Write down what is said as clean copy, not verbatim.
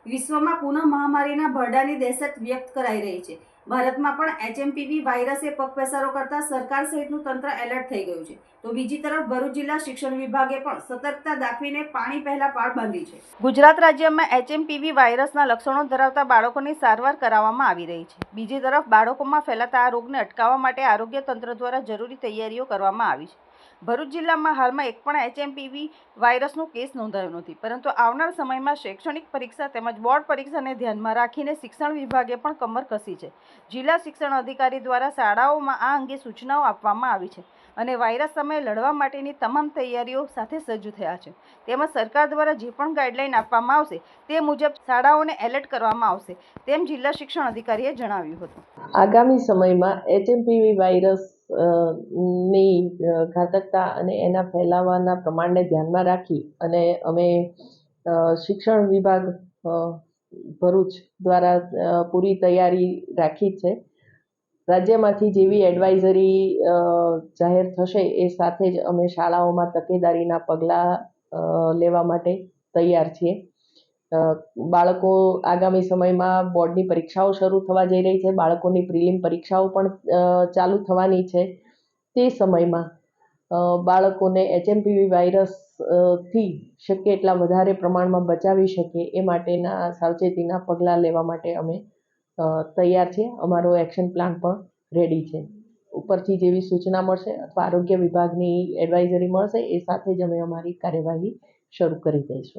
વિશ્વમાં પુનઃ મહામારીના ભરડાની દહેશત વ્યક્ત કરાઈ રહી છે। ભારતમાં પણ HMPV વાયરસે પગપેસારો કરતા સરકાર સહિતનું તંત્ર એલર્ટ થઈ ગયું છે। તો બીજી તરફ ભરૂચ જિલ્લા શિક્ષણ વિભાગે પણ સતર્કતા દાખવીને પાણી પહેલા પાળ બાંધી છે। ગુજરાત રાજ્યમાં HMPV વાયરસના લક્ષણો ધરાવતા બાળકોની સારવાર કરાવવામાં આવી રહી છે। બીજી તરફ બાળકોમાં ફેલાતા આ રોગને અટકાવવા માટે આરોગ્ય તંત્ર દ્વારા જરૂરી તૈયારીઓ કરવામાં આવી છે। ભરૂચ જિલ્લામાં હાલમાં એક પણ HMPV વાયરસનો કેસ નોંધાયો નથી, પરંતુ આવનાર સમયમાં શૈક્ષણિક પરીક્ષા તેમજ બોર્ડ પરીક્ષાને ધ્યાનમાં રાખીને શિક્ષણ વિભાગે પણ કમર કસી છે। જિલ્લા શિક્ષણ અધિકારી દ્વારા શાળાઓમાં આ અંગે સૂચનાઓ આપવામાં આવી છે અને વાયરસ સામે લડવા માટેની તમામ તૈયારીઓ સાથે સજ્જ થયા છે। તેમજ સરકાર દ્વારા જે પણ ગાઈડલાઈન આપવામાં આવશે તે મુજબ શાળાઓને એલર્ટ કરવામાં આવશે, તેમ જિલ્લા શિક્ષણ અધિકારીએ જણાવ્યું હતું। આગામી સમયમાં HMPV વાયરસ ની ઘાતકતા અને એના ફેલાવાના પ્રમાણને ધ્યાનમાં રાખી અને અમે શિક્ષણ વિભાગ ભરૂચ દ્વારા પૂરી તૈયારી રાખી છે। રાજ્યમાંથી જેવી એડવાઇઝરી જાહેર થશે એ સાથે જ અમે શાળાઓમાં તકેદારીના પગલાં લેવા માટે તૈયાર છીએ। બાળકો આગામી સમયમાં બોર્ડની પરીક્ષાઓ શરૂ થવા જઈ રહી છે। બાળકોની પ્રિલિમ પરીક્ષાઓ પણ ચાલુ થવાની છે। તે સમયમાં બાળકોને HMPV વાયરસ થી શક્ય એટલા વધારે પ્રમાણમાં બચાવી શકીએ એ માટેના સાવચેતીના પગલાં લેવા માટે અમે તૈયાર છીએ। અમારો એક્શન પ્લાન પણ રેડી છે। ઉપરથી જેવી સૂચના મળશે અથવા આરોગ્ય વિભાગની એડવાઇઝરી મળશે એ સાથે જ અમે અમારી કાર્યવાહી શરૂ કરી દઈશું।